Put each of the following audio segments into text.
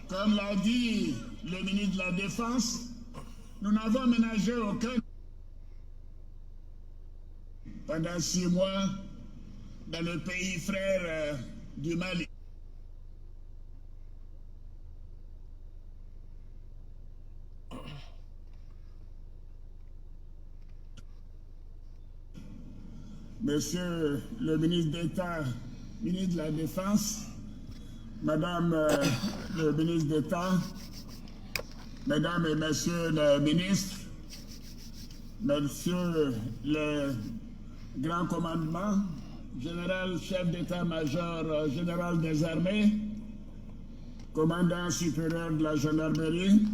Comme l'a dit le ministre de la Défense, nous n'avons ménagé aucun pendant 6 mois dans le pays frère du Mali. Monsieur le ministre d'État, ministre de la Défense, Madame le ministre d'État, Mesdames et Messieurs les ministres, Monsieur le Grand Commandement, Général Chef d'État-major Général des Armées, Commandant supérieur de la Gendarmerie,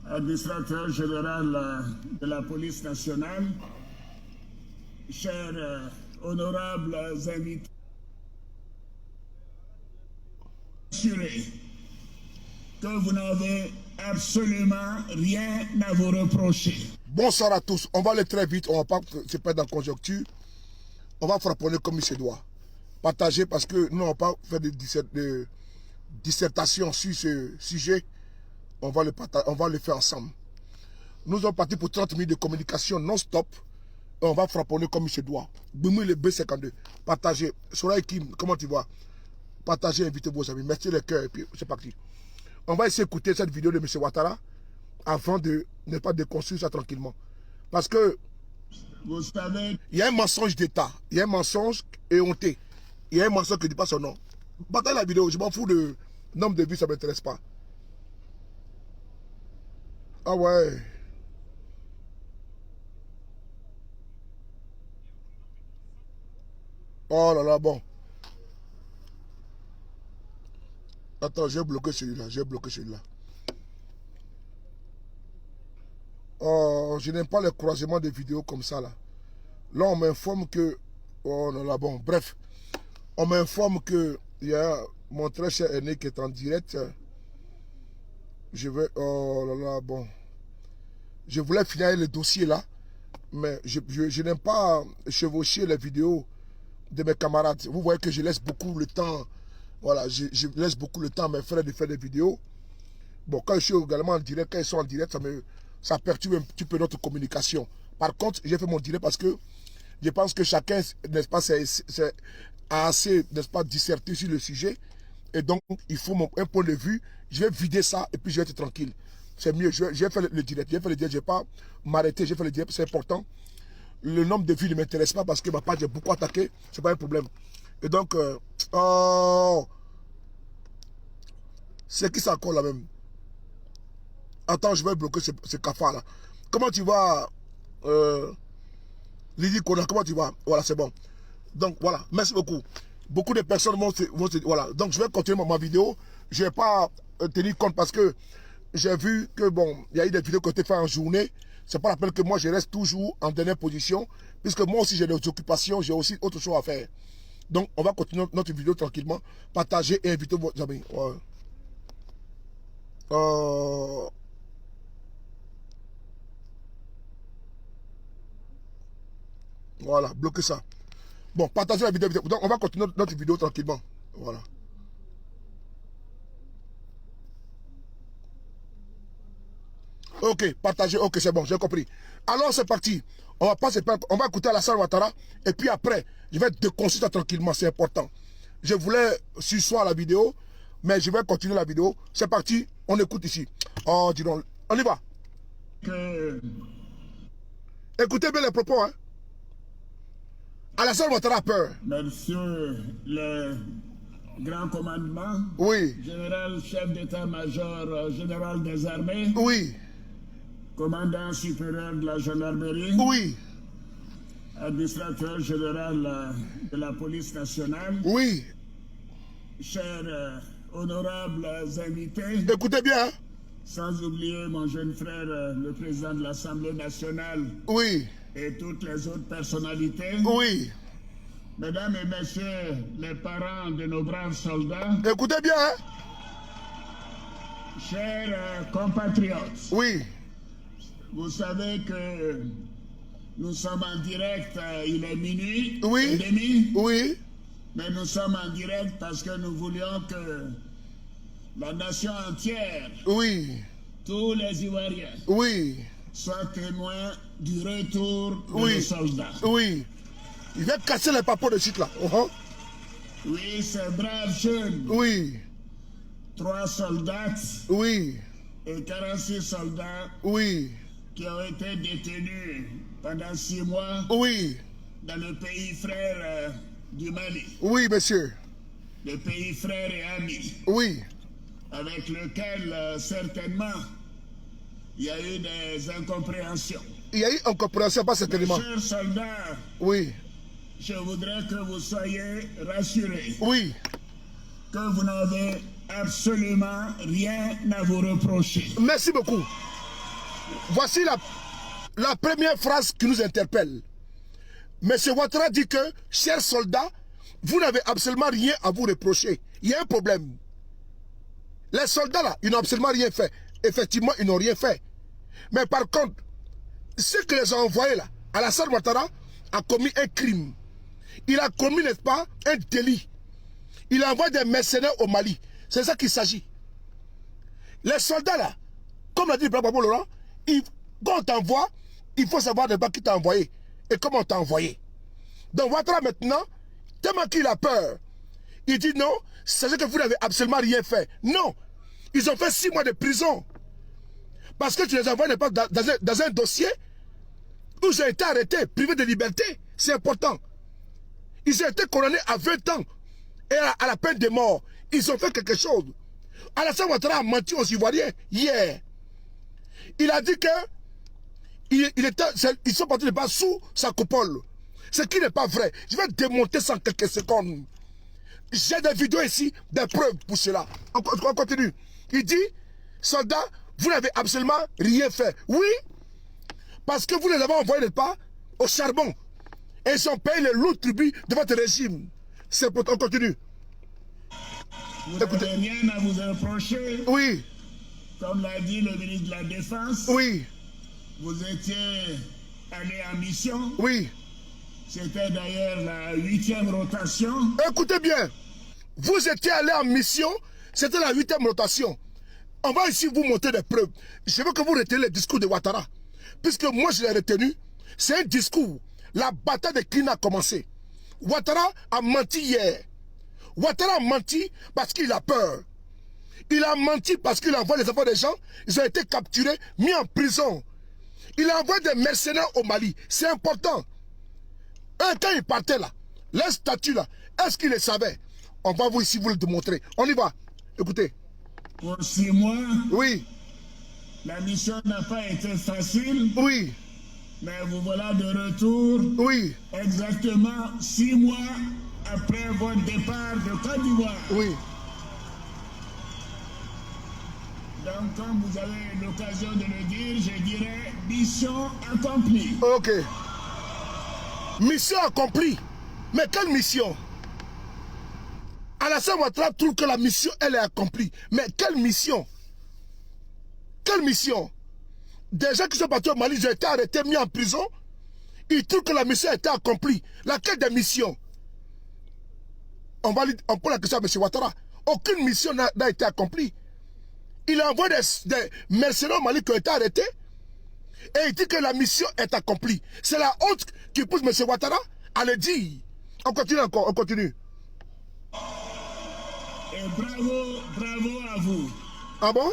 Administrateur général de la Police nationale, chers honorables invités, assurez que vous n'avez absolument rien à vous reprocher. Bonsoir à tous. On va aller très vite. On va pas se perdre dans la conjoncture. On va frapponner comme il se doit. Partager parce que nous, on va pas faire de dissertation sur ce sujet. On va le faire ensemble. Nous sommes partis pour 30 minutes de communication non-stop. Et on va frapponner comme il se doit. Boumou le B52. Partagez. Soraya Kim, comment tu vois? Partagez, invitez vos amis. Mettez le cœur et puis c'est parti. On va essayer d'écouter cette vidéo de M. Ouattara avant de ne pas déconstruire ça tranquillement. Parce que Vous savez, il y a un mensonge d'État. Il y a un mensonge éhonté. Il y a un mensonge qui ne dit pas son nom. Partagez la vidéo. Je m'en fous de nombre de vues, ça ne m'intéresse pas. Ah ouais. Oh là là, bon. Attends, j'ai bloqué celui-là. J'ai bloqué celui-là. Oh, je n'aime pas les croisements de vidéos comme ça, là. Là, on m'informe que... Oh là là, bon, bref. On m'informe que il y a mon très cher aîné qui est en direct. Je vais... Oh là là, bon. Je voulais finir le dossier, là. Mais je n'aime pas chevaucher les vidéos de mes camarades. Vous voyez que je laisse beaucoup le temps... Voilà, je laisse beaucoup le temps à mes frères de faire des vidéos. Bon, quand je suis également en direct, quand ils sont en direct, ça perturbe un petit peu notre communication. Par contre, j'ai fait mon direct parce que je pense que chacun, n'est-ce pas, a assez, n'est-ce pas, disserté sur le sujet. Et donc, il faut un point de vue. Je vais vider ça et puis je vais être tranquille. C'est mieux. J'ai fait le direct. J'ai fait le direct. Je ne vais pas m'arrêter. J'ai fait le direct. C'est important. Le nombre de vues ne m'intéresse pas parce que ma page est beaucoup attaquée. Ce n'est pas un problème. Et donc, oh, c'est qui ça encore là même? Attends, je vais bloquer ce cafard là. Comment tu vas, Lydie Kona, comment tu vas? Voilà, c'est bon. Donc voilà, merci beaucoup. Beaucoup de personnes vont voilà. Donc je vais continuer ma vidéo. Je ne vais pas tenir compte parce que j'ai vu que bon, il y a eu des vidéos qui ont été faites en journée. C'est pas la peine que moi je reste toujours en dernière position. Puisque moi aussi j'ai des occupations, j'ai aussi autre chose à faire. Donc on va continuer notre vidéo tranquillement. Partagez et invitez vos amis. Ouais. Voilà, bloquez ça. Bon, partagez la vidéo. Donc, on va continuer notre vidéo tranquillement. Voilà. Ok, partagez. Ok, c'est bon, j'ai compris. Alors, c'est parti. On va passer, on va écouter Alassane Ouattara. Et puis après, je vais déconstruire ça tranquillement. C'est important. Je voulais sursoir la vidéo, mais je vais continuer la vidéo. C'est parti. On écoute ici. Oh, dis donc. On y va. Écoutez bien les propos, hein. Alassane Ouattara a peur. Monsieur le Grand Commandement, Oui. Général Chef d'État-major Général des Armées, Oui. Commandant supérieur de la Gendarmerie, Oui. Administrateur général de la Police nationale, Oui. chers honorables invités, Écoutez bien, hein. Sans oublier mon jeune frère, le président de l'Assemblée nationale, Oui. Et toutes les autres personnalités. Oui. Mesdames et messieurs, les parents de nos braves soldats. Écoutez bien, hein. Chers compatriotes. Oui. Vous savez que nous sommes en direct, il est minuit oui. et demi. Oui. Mais nous sommes en direct parce que nous voulions que la nation entière, Oui. tous les Ivoiriens, Oui. soient témoins du retour de Oui. nos soldats. Oui. Il vient casser les papeaux de site là. Oui, ces braves jeunes, Oui. 3 soldats Oui. et 46 soldats Oui. qui ont été détenus pendant 6 mois Oui. dans le pays frère du Mali, Oui, monsieur. le pays frère et ami, Oui. avec lequel certainement il y a eu des incompréhensions. Il y a eu une compréhension, pas Mes certainement. chers soldats, Oui. je voudrais que vous soyez rassurés Oui. que vous n'avez absolument rien à vous reprocher. Merci beaucoup. Voici la première phrase qui nous interpelle. Monsieur Ouattara dit que, chers soldats, vous n'avez absolument rien à vous reprocher. Il y a un problème. Les soldats là, ils n'ont absolument rien fait. Effectivement, ils n'ont rien fait. Mais par contre, ceux qui les ont envoyés là, Alassane Ouattara a commis un crime. Il a commis, n'est-ce pas, un délit. Il envoie des mercenaires au Mali. C'est ça qu'il s'agit. Les soldats là, comme l'a dit Bravo Laurent, quand on t'envoie, il faut savoir de qui t'a envoyé et comment on t'a envoyé. Donc Ouattara maintenant, tellement qu'il a peur, il dit non, sachez que vous n'avez absolument rien fait. Non, ils ont fait 6 mois de prison. Parce que tu les envoies dans un dossier où ils ont été arrêtés, privés de liberté. C'est important. Ils ont été condamnés à 20 ans et à la peine de mort. Ils ont fait quelque chose. Alassane Ouattara a menti aux Ivoiriens hier. Il a dit que ils sont partis de bas sous sa coupole. Ce qui n'est pas vrai. Je vais démonter ça en quelques secondes. J'ai des vidéos ici, des preuves pour cela. On continue. Il dit, soldats, vous n'avez absolument rien fait. Oui, parce que vous les avez envoyés pas au charbon. Et ils ont payé le lourd tribut de votre régime. C'est pour... On continue. Vous n'avez rien à vous reprocher. Oui. Comme l'a dit le ministre de la Défense. Oui. Vous étiez allé en mission. Oui. C'était d'ailleurs la 8e rotation. Écoutez bien. Vous étiez allé en mission. C'était la 8e rotation. On va ici vous montrer des preuves. Je veux que vous reteniez le discours de Ouattara. Puisque moi je l'ai retenu. C'est un discours. La bataille de Kina a commencé. Ouattara a menti hier. Ouattara a menti parce qu'il a peur. Il a menti parce qu'il envoie les enfants des gens. Ils ont été capturés, mis en prison. Il envoie des mercenaires au Mali. C'est important. Quand il partait là, les statuts là, est-ce qu'il les savait? On va vous ici vous le démontrer. On y va. Écoutez. Pour 6 mois. Oui. La mission n'a pas été facile. Oui. Mais vous voilà de retour. Oui. Exactement 6 mois après votre départ de Côte d'Ivoire. Oui. Donc, comme vous avez l'occasion de le dire, je dirais mission accomplie. Ok. Mission accomplie. Mais quelle mission? Alassane Ouattara trouve que la mission, elle est accomplie. Mais quelle mission? Quelle mission? Des gens qui sont partis au Mali, ils ont été arrêtés, mis en prison. Ils trouvent que la mission a été accomplie. Laquelle des missions? On pose la question à M. Ouattara. Aucune mission n'a été accomplie. Il envoie des mercenaires au Mali qui ont été arrêtés. Et il dit que la mission est accomplie. C'est la honte qui pousse M. Ouattara à le dire. On continue encore, on continue. Et bravo à vous. Ah bon?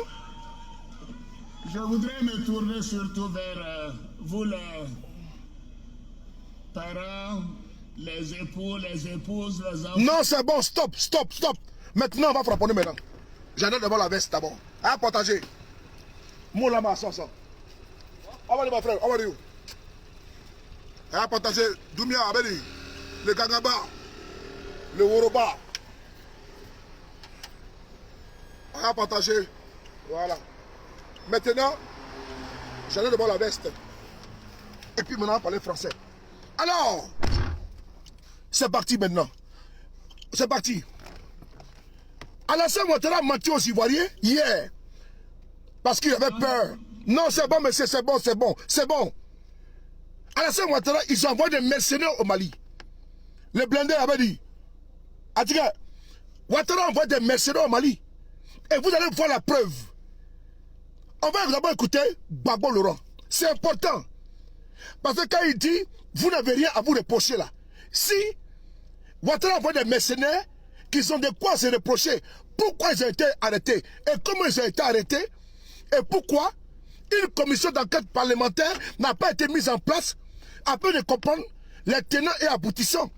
Je voudrais me tourner surtout vers vous, les parents, les époux, les épouses, les enfants. Non, c'est bon, stop. Maintenant, on va frapponner maintenant. J'en ai devant la veste d'abord. À partager. Mon lama, ça. On va aller, ma frère, on va aller où? À partager. Doumia, Abeli. Le Gangaba. Le Woroba. À partager. Voilà. Maintenant, j'en ai devant la veste. Et puis maintenant, on va parler français. Alors, c'est parti maintenant. C'est parti. Alassane Ouattara a menti aux Ivoiriens hier. Parce qu'il avait peur. Non, c'est bon, monsieur, c'est bon. Alassane Ouattara, ils envoient des mercenaires au Mali. Le blindé avait dit. Ouattara envoie des mercenaires au Mali. Et vous allez voir la preuve. On va d'abord écouter Gbagbo Laurent. C'est important. Parce que quand il dit, vous n'avez rien à vous reprocher là. Si Ouattara voit des mercenaires qui ont de quoi se reprocher, pourquoi ils ont été arrêtés et comment ils ont été arrêtés et pourquoi une commission d'enquête parlementaire n'a pas été mise en place afin de comprendre les tenants et aboutissants.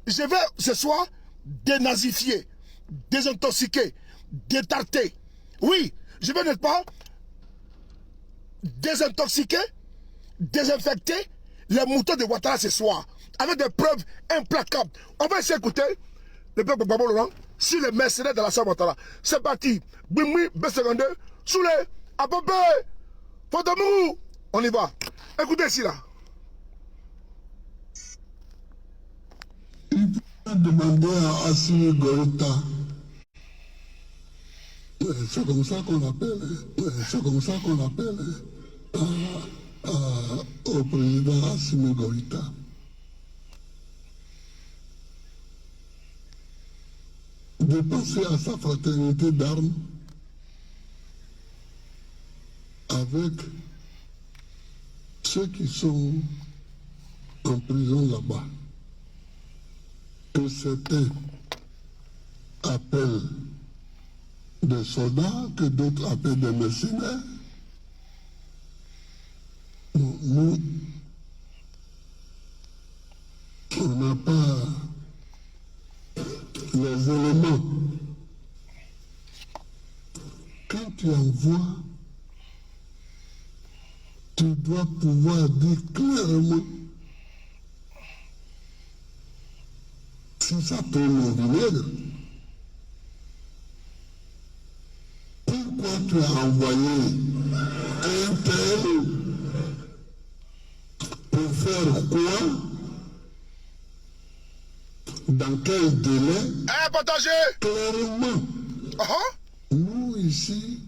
Je vais ce soir dénazifier, désintoxiquer, détarter. Oui, je vais, n'est-ce pas, désintoxiquer, désinfecter les moutons de Ouattara ce soir avec des preuves implacables. On va essayer d'écouter le peuple Gbagbo Laurent sur les mercenaires de la salle Ouattara. C'est parti. Bimi, B52, sous les Abobé, Fodomou. On y va. Écoutez ici là. Il peut demander à Assimi Goïta. C'est comme ça qu'on appelle. C'est comme ça qu'on appelle au président Assimi Goïta. De penser à sa fraternité d'armes avec ceux qui sont en prison là-bas. Que certains appellent des soldats, que d'autres appellent des mercenaires. Nous, on n'a pas les éléments. Quand tu envoies, tu dois pouvoir dire clairement si ça tourne au vinaigre. Pourquoi tu as envoyé un tel pour faire quoi? Dans quel délai? Partagez. Clairement. Nous ici,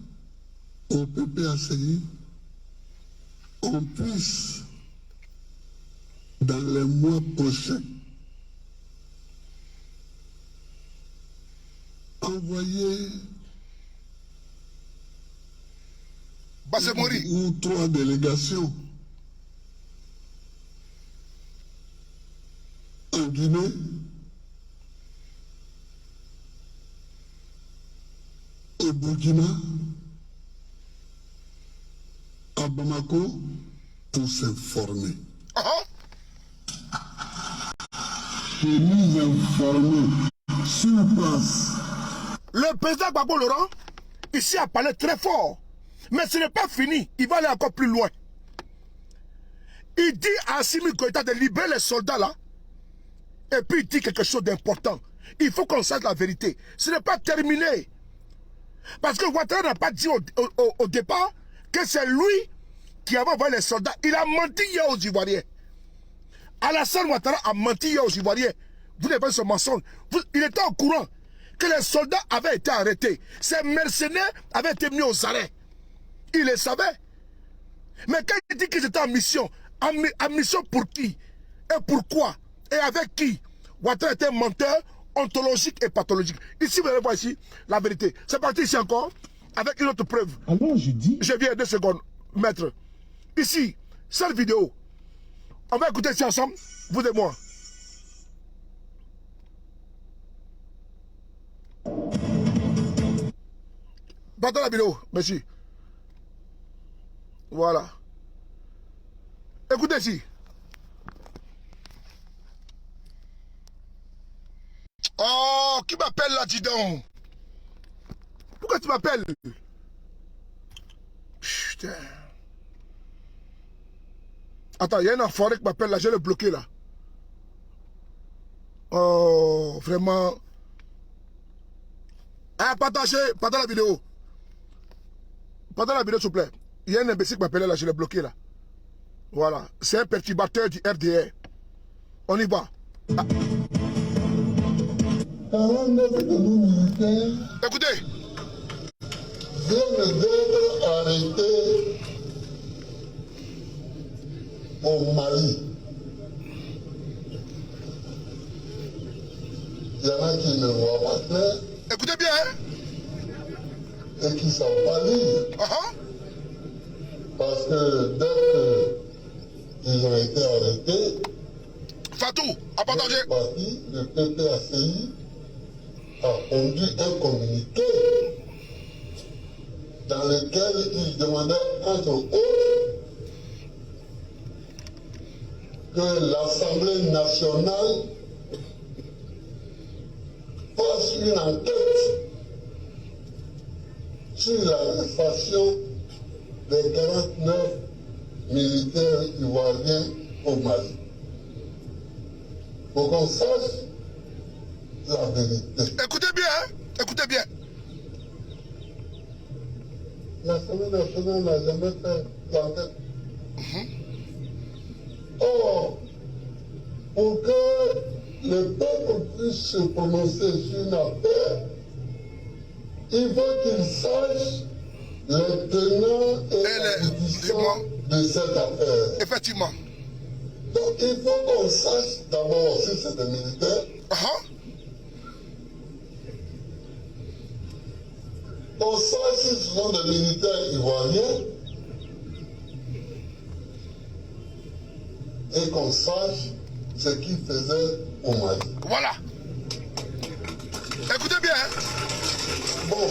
au PPACI, on puisse, dans les mois prochains, envoyer ou 3 délégations en Guinée, au Burkina, à Bamako, pour s'informer. Et nous informer sur place. Le président Gbagbo Laurent, ici, a parlé très fort. Mais ce n'est pas fini. Il va aller encore plus loin. Il dit à Assimi Goïta de libérer les soldats là. Et puis il dit quelque chose d'important. Il faut qu'on sache la vérité. Ce n'est pas terminé. Parce que Ouattara n'a pas dit au départ que c'est lui qui avait envoyé les soldats. Il a menti hier aux Ivoiriens. Alassane Ouattara a menti hier aux Ivoiriens. Vous n'avez pas ce mensonge. Il était au courant que les soldats avaient été arrêtés. Ces mercenaires avaient été mis aux arrêts. Il le savait. Mais quand il dit qu'ils étaient en mission pour qui? Et pourquoi? Et avec qui? Ouattara était menteur ontologique et pathologique. Ici, vous allez voir ici la vérité. C'est parti ici encore avec une autre preuve. Alors je dis... Je viens 2 secondes, maître. Ici, cette vidéo. On va écouter ici ensemble, vous et moi. Partons la vidéo, merci. Voilà. Écoutez ici. Oh, qui m'appelle là, dis donc? Pourquoi tu m'appelles? Putain. Attends, il y a un enfoiré qui m'appelle là, je vais le bloquer là. Oh, vraiment. Ah, partagez la vidéo. Partagez la vidéo, s'il vous plaît. Il y a un imbécile qui m'appelle là, je l'ai bloqué là. Voilà. C'est un perturbateur du RDR. On y va. Ah. Écoutez. Viennent d'être arrêtés au Mali. Il y en a qui ne voient pas clair. Écoutez bien. et qui ne savent pas lire. Parce que dès qu'ils ont été arrêtés, Fatou, à partager. Le PPACI a conduit un communiqué dans lequel il demandait entre autres que l'Assemblée nationale fasse une enquête sur l'arrestation des 49 militaires ivoiriens au Mali. Pour qu'on sache la vérité. Écoutez bien, hein? Écoutez bien. L'Assemblée nationale n'a jamais fait l'enquête. Or, pour que le peuple puisse se prononcer sur une affaire, il faut qu'il sache les tenants et les aboutissants de cette affaire. Effectivement. Donc il faut qu'on sache d'abord si c'est des militaires. Qu'on sache si ce sont des militaires ivoiriens. Et qu'on sache ce qu'ils faisaient au Mali. Voilà. Écoutez bien. Hein? Bon.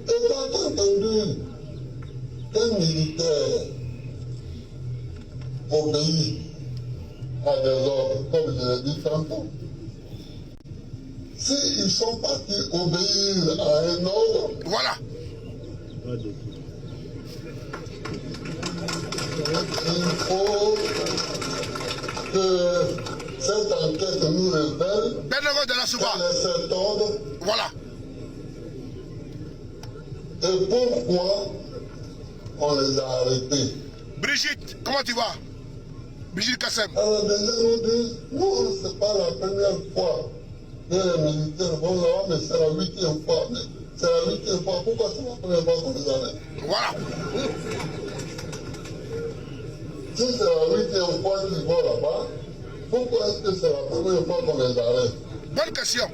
Étant entendu qu'un militaire obéit à des ordres, comme je l'ai dit tantôt, s'ils sont partis obéir à un ordre, voilà. Il faut que cette enquête nous révèle quel est cet ordre. Voilà. Et pourquoi on les a arrêtés. Brigitte, comment tu vas? Brigitte Kassem. Alors déjà nous disent, non, c'est pas la première fois que les militaires vont là-bas, mais c'est la 8e fois. Mais c'est la 8e fois. Pourquoi c'est la première fois qu'on les arrête? Voilà. Si c'est la 8e fois qu'ils vont là-bas, pourquoi est-ce que c'est la première fois qu'on les arrête? Bonne question.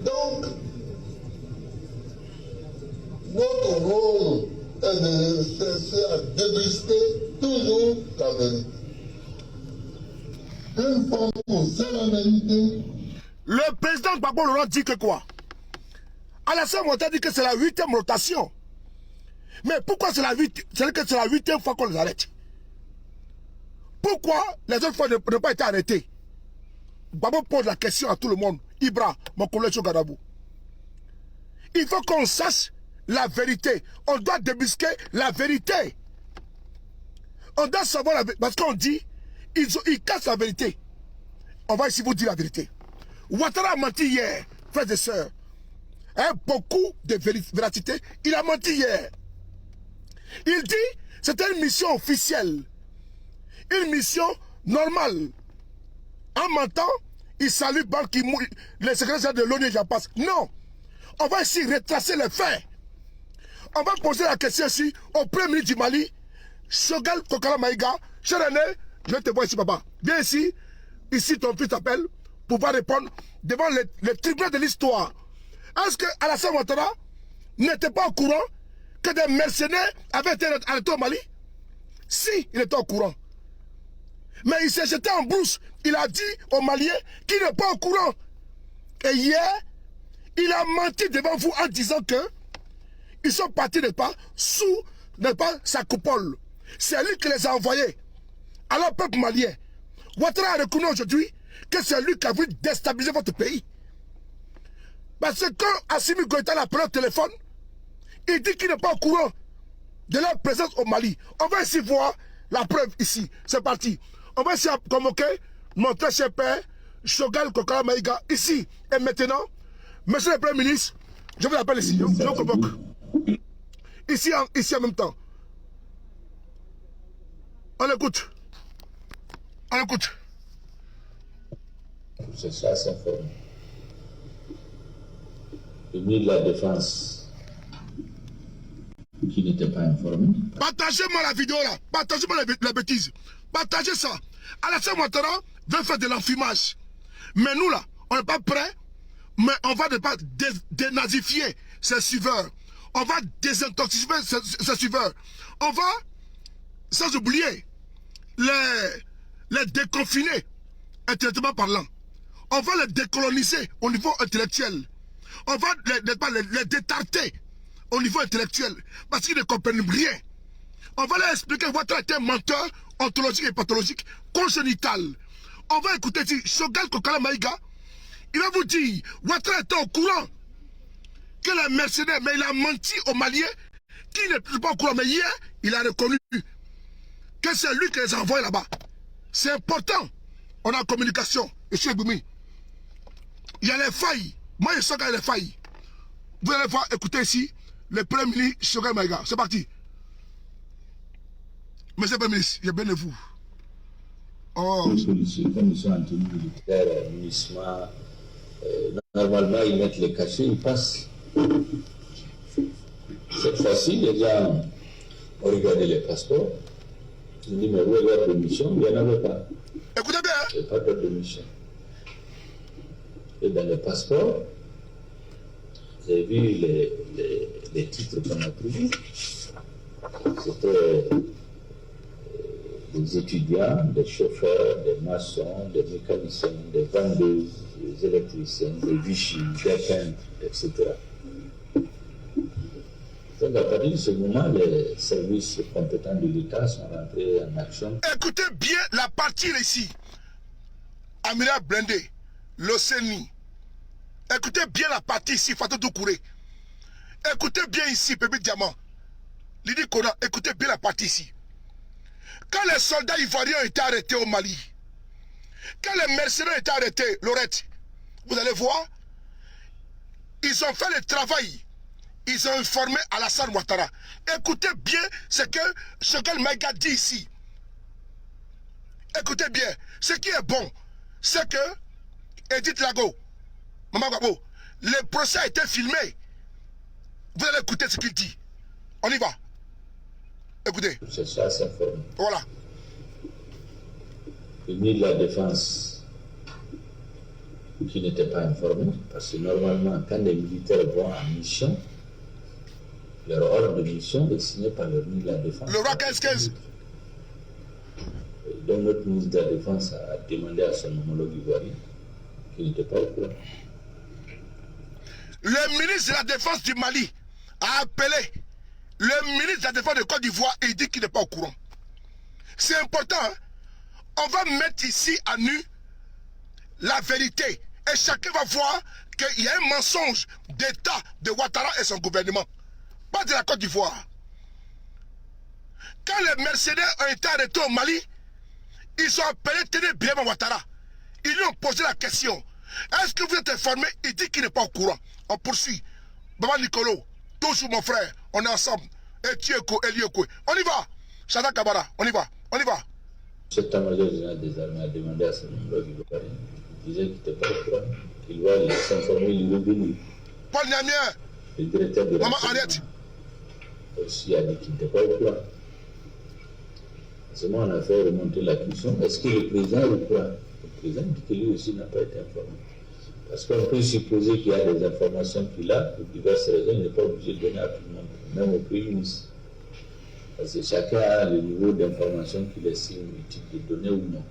Donc, notre rôle est de chercher à débusquer toujours la vérité. Une fois qu'on sait la vérité. Le président Gbagbo Laurent dit que quoi? Alassane Ouattara dit que c'est la 8e rotation. Mais pourquoi c'est la 8e fois qu'on les arrête? Pourquoi les autres fois n'ont pas été arrêtés? Gbagbo pose la question à tout le monde. Ibra, mon collègue Chogadabou. Il faut qu'on sache la vérité. On doit débusquer la vérité. On doit savoir la vérité. Parce qu'on dit, ils cassent la vérité. On va ici vous dire la vérité. Ouattara a menti hier, frères et sœurs. Beaucoup de véracité. Il a menti hier. Il dit, c'était une mission officielle. Une mission normale. En mentant, il salue Ban Ki-moon, le secrétaire de l'ONU, j'en passe. Non. On va ici retracer les faits. On va poser la question ici au Premier ministre du Mali, Choguel Kokala Maïga. Cher aîné, je te vois ici, papa. Viens ici. Ici, ton fils t'appelle pour pouvoir répondre devant les tribunaux de l'histoire. Est-ce que Alassane Ouattara n'était pas au courant que des mercenaires avaient été arrêtés au Mali? Si, il était au courant. Mais il s'est jeté en brousse. Il a dit aux Maliens qu'il n'est pas au courant. Et hier, il a menti devant vous en disant que ils sont partis, n'est-ce pas, sous, n'est-ce pas, sa coupole. C'est lui qui les a envoyés. Alors, peuple malien, Ouattara a reconnu aujourd'hui que c'est lui qui a voulu déstabiliser votre pays. Parce que quand Assimi Goïta l'a appelé au téléphone, il dit qu'il n'est pas au courant de leur présence au Mali. On va ici voir la preuve ici. C'est parti. On va ici convoquer mon très cher père, Choguel Kokala Maïga, ici. Et maintenant, monsieur le Premier ministre, je vous appelle ici. Je vous convoque. Ici en même temps. On écoute. On écoute. C'est ça, s'informer. Le ministre de la Défense qui n'était pas informé. Partagez-moi la vidéo là. Partagez-moi la bêtise. Partagez ça. Alassane Ouattara veut faire de l'enfumage. Mais nous là, on n'est pas prêts. Mais on va ne pas dénazifier ses suiveurs. On va désintoxiquer ses suiveurs. On va, sans oublier, les déconfiner, intellectuellement parlant. On va les décoloniser au niveau intellectuel. On va les détarter au niveau intellectuel. Parce qu'ils ne comprennent rien. On va leur expliquer que Ouattara est un menteur ontologique et pathologique congénital. On va écouter ici Choguel Kokala Maïga. Il va vous dire, Ouattara était au courant que les mercenaires, mais il a menti aux Maliens qui n'est pas au courant. Mais hier, il a reconnu que c'est lui qui les a envoyés là-bas. C'est important. On a en communication. Et chez Boumi, il y a les failles. Moi, je sens qu'il y a les failles. Vous allez voir, écoutez ici, le Premier ministre Choguel Maïga. C'est parti. Monsieur le Premier ministre, j'ai bien de vous. Oh. Les policiers, comme ils sont en tenue militaire, munissement, normalement, ils mettent les cachets, ils passent. Cette fois-ci, les gens ont regardé les passeports. Ils ont dit, mais où est l'ordre de mission? Il n'y en avait pas. Écoutez bien. Il n'y a pas d'ordre de mission. Et dans le passeport, vous avez vu les titres qu'on a trouvés. C'était des étudiants, des chauffeurs, des maçons, des mécaniciens, des vendeuses, des électriciens, des vigiles, des peintres, etc. Donc à partir de ce moment, les services compétents de l'État sont rentrés en action. Écoutez bien la partie ici. Amira Blendé, l'Océanie. Écoutez bien la partie ici, Fatou Doukouré. Écoutez bien ici, Bébé Diamant. Lydie Kona, écoutez bien la partie ici. Quand les soldats ivoiriens étaient arrêtés au Mali, quand les mercenaires étaient arrêtés, Lorette, vous allez voir, ils ont fait le travail. Ils ont informé Alassane Ouattara. Écoutez bien ce que Choguel Maïga dit ici. Écoutez bien. Ce qui est bon, c'est que Edith Lago, Maman Gabo, le procès a été filmé. Vous allez écouter ce qu'il dit. On y va. Écoutez. C'est ça, s'informer. Voilà. Le ministre de la Défense, qui n'était pas informé, parce que normalement, quand les militaires vont en mission, leur ordre de mission est signé par le ministre de la Défense. Le roi 15-15. Donc notre ministre de la Défense a demandé à son homologue ivoirien qu'il n'était pas au courant. Le ministre de la Défense du Mali a appelé le ministre de la Défense de Côte d'Ivoire et il dit qu'il n'est pas au courant. C'est important. Hein? On va mettre ici à nu la vérité. Et chacun va voir qu'il y a un mensonge d'État de Ouattara et son gouvernement. Pas de la Côte d'Ivoire. Quand les mercenaires ont été arrêtés au Mali, ils ont appelé Téné Biéma Ouattara. Ils lui ont posé la question. Est-ce que vous êtes informé? Il dit qu'il n'est pas au courant. On poursuit. Baba Nicolo, toujours mon frère, on est ensemble. Etieko, Elieko. On y va. Chada Kabara, on y va. On y va. Cet état-major général des armées a demandé à son homologue ivoirien. Il disait qu'il n'était pas au courant. Qu'il va s'informer, il est venu. Paul Niamien. Le directeur de Maman Henriette. Aussi a dit qu'il n'était pas au courant. C'est moi, on a fait remonter la question. Est-ce que le président est au courant? Le président dit que lui aussi n'a pas été informé. Parce qu'on peut supposer qu'il y a des informations qu'il a, pour diverses raisons, il n'est pas obligé de donner à tout le monde, même au Premier ministre. Parce que chacun a le niveau d'information qu'il estime utile de donner ou non.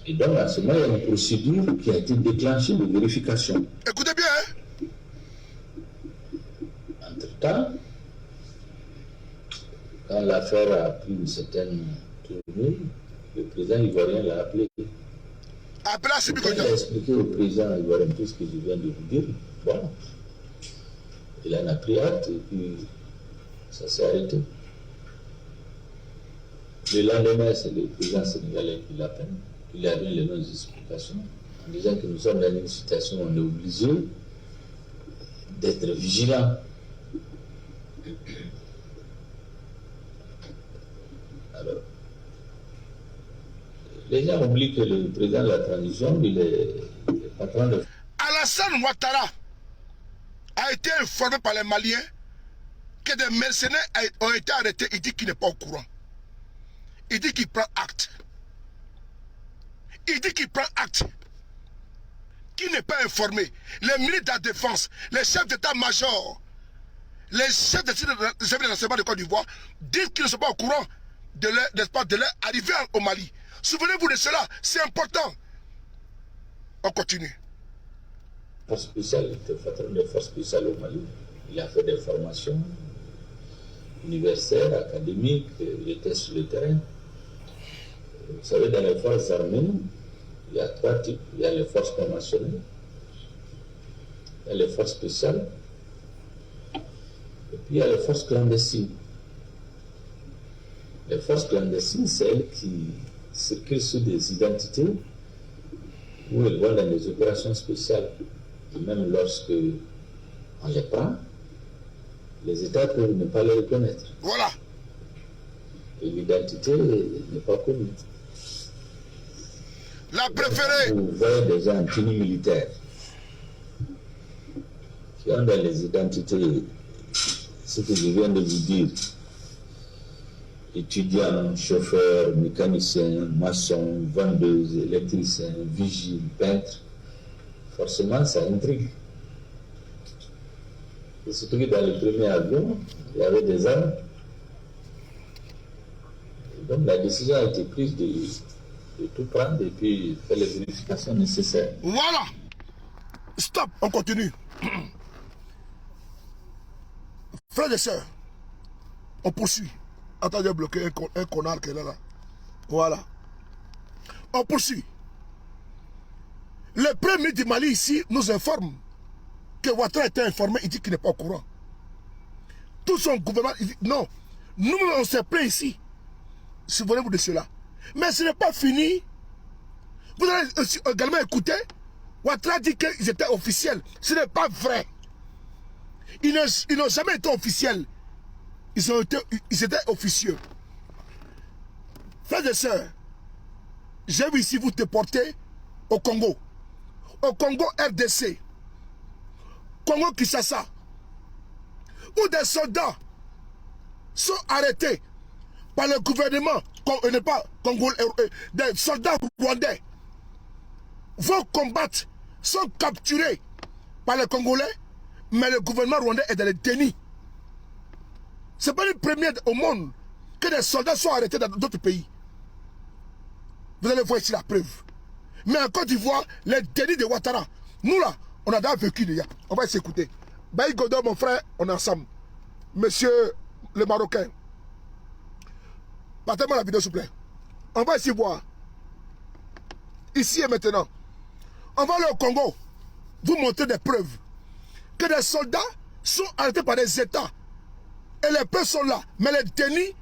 Et donc, à ce moment, il y a une procédure qui a été déclenchée de vérification. Écoutez bien. Hein? Entre-temps, quand l'affaire a pris une certaine tournure, le président ivoirien l'a appelé. Appelé à Sibi Il a expliqué au président ivoirien tout ce que je viens de vous dire. Bon, il en a pris acte et puis ça s'est arrêté. Le lendemain, c'est le président sénégalais qui l'appelle. Il lui a donné les mêmes explications en disant que nous sommes dans une situation où on est obligé d'être vigilant. Alors, les gens oublient que le président de la transition, il est patron de... Alassane Ouattara a été informé par les Maliens que des mercenaires ont été arrêtés. Il dit qu'il n'est pas au courant. Il dit qu'il prend acte. Il dit qu'il prend acte. qui n'est pas informé, les ministres de la Défense, les chefs d'état-major, les chefs de l'enseignement de Côte d'Ivoire disent qu'ils ne sont pas au courant de leur arrivée au Mali. Souvenez-vous de cela, c'est important. On continue. Force spéciale, le patron des forces spéciales au Mali, il a fait des formations universitaires, académiques, il était sur le terrain. Vous savez, dans les forces armées, il y a 3 types. Il y a les forces conventionnelles, il y a les forces spéciales, et puis il y a les forces clandestines. Les forces clandestines, c'est elles qui circulent sous des identités où elles vont dans des opérations spéciales. Et même lorsque on les prend, les États peuvent ne pas les reconnaître. Voilà. Et l'identité n'est pas connue. La préférée. Vous voyez des gens en tenue militaire qui ont dans les identités ce que je viens de vous dire. Étudiants, chauffeurs, mécaniciens, maçons, vendeuses, électriciens, vigiles, peintres. Forcément, ça intrigue. Et surtout que dans le premier avion, il y avait des armes. Et donc la décision a été prise de tout prendre et puis faire les vérifications nécessaires. Voilà. Stop, on continue. Frères et sœurs, on poursuit. Attendez, bloquer un connard qui est là. Voilà. On poursuit. Le premier du Mali ici nous informe que Ouattara était informé, il dit qu'il n'est pas au courant. Tout son gouvernement, il dit non. Nous, on s'est plaint ici. Souvenez-vous de cela. Mais ce n'est pas fini. Vous allez également écouter. Ouattara dit qu'ils étaient officiels. Ce n'est pas vrai. Ils n'ont jamais été officiels. Ils étaient officieux. Frères et sœurs, j'ai vu ici vous déporter au Congo. Au Congo RDC. Congo Kinshasa. Où des soldats sont arrêtés par le gouvernement, pas congolais, des soldats rwandais vont combattre, sont capturés par les Congolais, mais le gouvernement rwandais est dans le déni. Ce n'est pas une première au monde que des soldats soient arrêtés dans d'autres pays. Vous allez voir ici la preuve. Mais en Côte d'Ivoire, les dénis de Ouattara, nous là, on a déjà vécu déjà. On va s'écouter. Baï Godot, mon frère, on est ensemble. Monsieur le Marocain, partez-moi la vidéo s'il vous plaît. On va ici voir. Ici et maintenant. On va aller au Congo. Vous montrer des preuves. Que des soldats sont arrêtés par des États. Et les peuples sont là. Mais le déni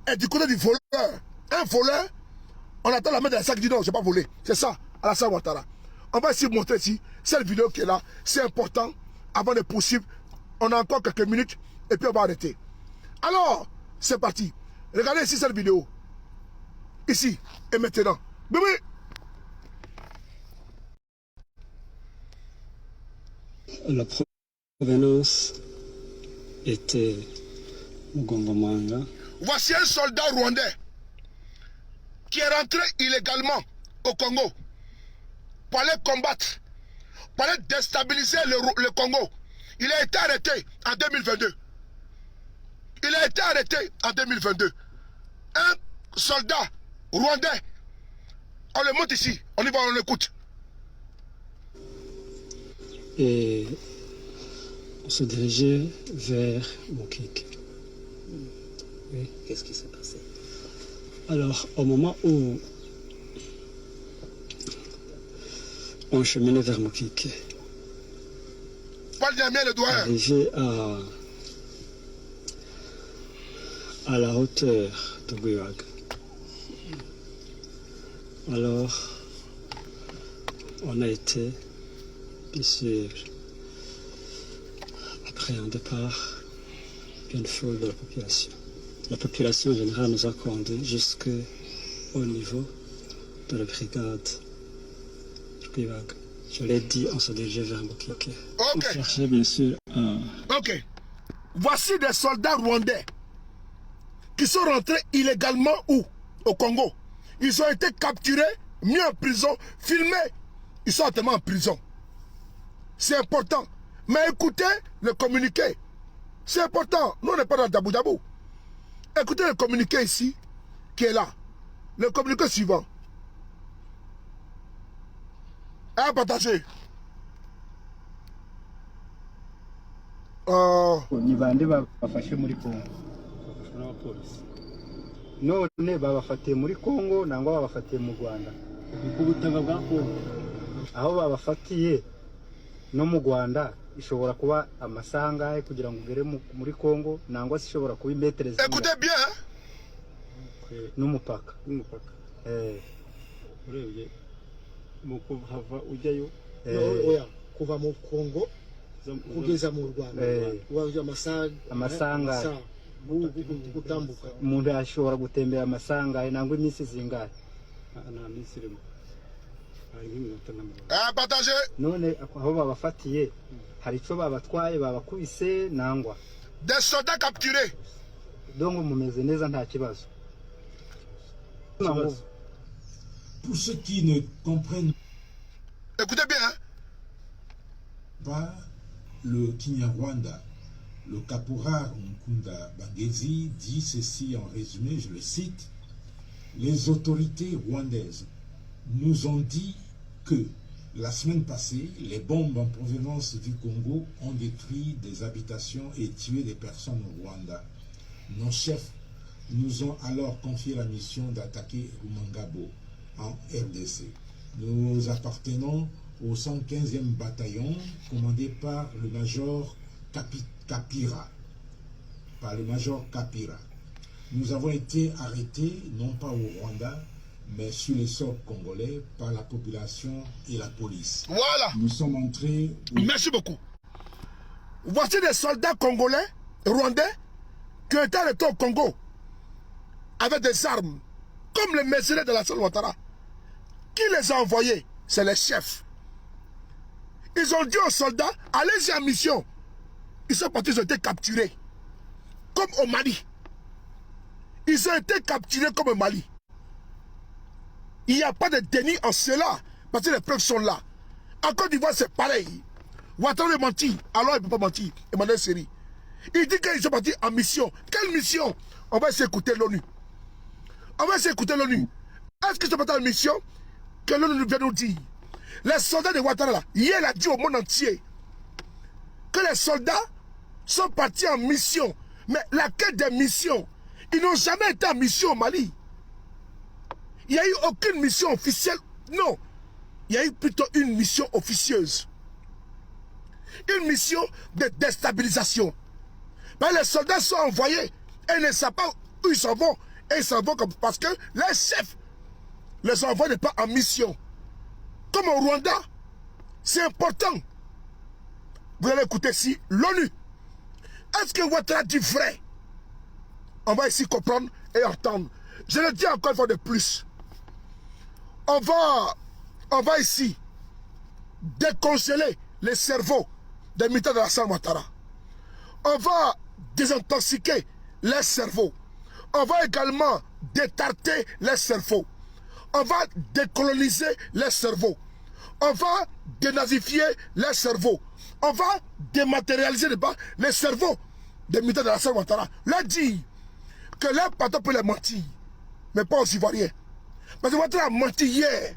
est du côté du voleur. Un voleur, on attend la main de la sac qui dit non, je n'ai pas volé. C'est ça, Alassane Ouattara. On va essayer de montrer ici, cette vidéo qui est là, c'est important, avant de poursuivre. On a encore quelques minutes, et puis on va arrêter. Alors, c'est parti. Regardez ici cette vidéo. Ici, et maintenant. Bébé. La provenance était Mugongomanga. Voici un soldat rwandais qui est rentré illégalement au Congo pour aller combattre, pour aller déstabiliser le Congo. Il a été arrêté en 2022. Il a été arrêté en 2022. Un soldat rwandais. On le monte ici. On y va, on l'écoute. Et on se dirigeait vers Mokik. Oui. Qu'est-ce qui s'est passé? Alors, au moment où on cheminait vers Mokik, arrivé à la hauteur de Guyag, alors on a été, bien sûr, après un départ, une foule de la population. La population générale nous a conduits jusqu'au niveau de la brigade de Guyag. Je l'ai dit, on se dirigeait vers Mokik. On cherchait bien sûr Ok. Voici des soldats rwandais qui sont rentrés illégalement où? Au Congo. Ils ont été capturés, mis en prison, filmés Ils sont actuellement en prison. C'est important. Mais écoutez le communiqué. C'est important. Nous, on n'est pas dans Dabou Dabou. Écoutez le communiqué ici, qui est là. Le communiqué suivant. À partager. Ni bande bafashe muri Kongo n'abapolisi none babafatiye muri Kongo nangwa babafatiye mu Rwanda ku butaka bwa Kongo aho babafatiye no mu Rwanda ishobora kuba amasaha kugira ngo ugere muri Kongo nangwa ishobora kuba imetre zimwe. Écoutez bien. N'umupaka urebye mu kuhava ujyayo oya kuva mu Kongo kugeza mu Rwanda waje amasanga gutambuka umuntu ashobora gutembera amasanga nangwa iminsi zingahe na minsi rimwe hari nk'iminota Partager. none aho babafatiye hari ico babatwaye babakubise nangwa Des soldats capturés. donc mumeze neza nta kibazo. Pour ceux qui ne comprennent Écoutez bien. Hein? pas le Kinyarwanda, le caporal Nkunda Bangezi dit ceci en résumé, je le cite: les autorités rwandaises nous ont dit que la semaine passée, les bombes en provenance du Congo ont détruit des habitations et tué des personnes au Rwanda. Nos chefs nous ont alors confié la mission d'attaquer Rumangabo en RDC. Nous appartenons au 115e bataillon commandé par le major Kapira. Nous avons été arrêtés non pas au Rwanda, mais sur les sols congolais par la population et la police. Voilà. Nous sommes entrés... Merci beaucoup. Voici des soldats congolais, rwandais, qui étaient arrêtés au Congo avec des armes, comme les mercenaires de la Sol Ouattara. Qui les a envoyés? C'est les chefs. Ils ont dit aux soldats, allez-y en mission. Ils sont partis, ils ont été capturés. Comme au Mali. Ils ont été capturés comme au Mali. Il n'y a pas de déni en cela, parce que les preuves sont là. En Côte d'Ivoire, c'est pareil. Ouattara mentit, alors il ne peut pas mentir. Emmanuel Seri. Il dit qu'ils sont partis en mission. Quelle mission? On va essayer d'écouter l'ONU. On va essayer d'écouter l'ONU. Est-ce qu'ils sont partis en mission? Que l'ONU vient nous dire. Les soldats de Ouattara, là, hier, il a dit au monde entier que les soldats sont partis en mission. Mais laquelle des missions? Ils n'ont jamais été en mission au Mali. Il n'y a eu aucune mission officielle. Non. Il y a eu plutôt une mission officieuse. Une mission de déstabilisation. Mais les soldats sont envoyés et ils ne savent pas où ils s'en vont. Et ils s'en vont parce que les chefs les envoient pas en mission. Comme au Rwanda. C'est important. Vous allez écouter ici l'ONU. Est-ce que Ouattara dit vrai? On va ici comprendre et entendre. Je le dis encore une fois de plus. On va ici décongeler les cerveaux des militaires de la Sol Ouattara. On va désintoxiquer les cerveaux. On va également détarter les cerveaux. On va décoloniser les cerveaux. On va dénazifier les cerveaux. On va dématérialiser les cerveaux des militaires de la Sol Ouattara. Leur dire que leur patron peut les mentir, mais pas aux Ivoiriens. Parce que Ouattara a menti hier.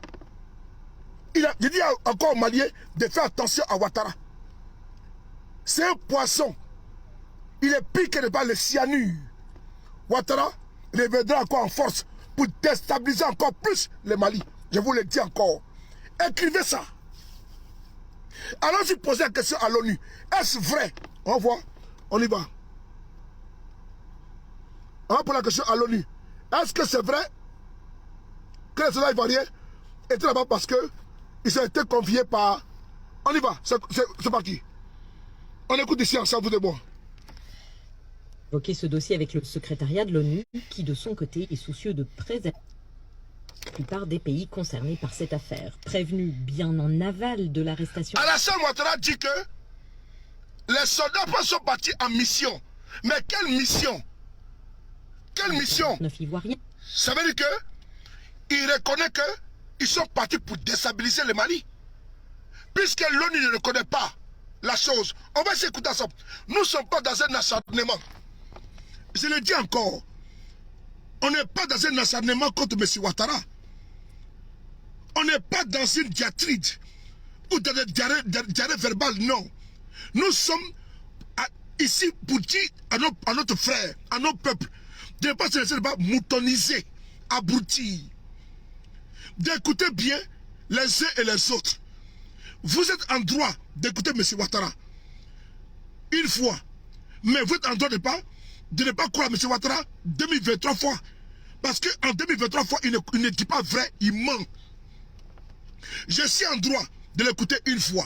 J'ai dit encore aux Maliens de faire attention à Ouattara. C'est un poisson. Il est pire que le cyanure. Ouattara reviendra encore en force pour déstabiliser encore plus le Mali. Je vous le dis encore. Écrivez ça. Alors je pose la question à l'ONU. Est-ce vrai? On voit. On y va. On va poser la question à l'ONU. Est-ce que c'est vrai que les soldats ivoiriens étaient là-bas parce qu'ils ont été conviés par... On y va. C'est parti. On écoute ici ensemble, vous et moi. Évoquer ce dossier avec le secrétariat de l'ONU, qui de son côté est soucieux de préserver la plupart des pays concernés par cette affaire. Prévenu bien en aval de l'arrestation. Alassane Ouattara dit que les soldats sont partis en mission. Mais quelle mission? Quelle mission? 9 Ivoiriens. Ça veut dire qu'il reconnaît qu'ils sont partis pour déstabiliser le Mali. Puisque l'ONU ne reconnaît pas la chose, on va s'écouter ensemble. Nous ne sommes pas dans un acharnement. Je le dis encore. On n'est pas dans un acharnement contre M. Ouattara. On n'est pas dans une diatribe ou dans des diarrhées verbales, non. Nous sommes ici pour dire à notre frère, à nos peuples, de ne pas se laisser moutoniser, abrutir. D'écouter bien les uns et les autres. Vous êtes en droit d'écouter M. Ouattara une fois, mais vous êtes en droit de ne pas croire à M. Ouattara 2023 fois. Parce qu'en 2023 fois, il ne dit pas vrai, il ment. Je suis en droit de l'écouter une fois,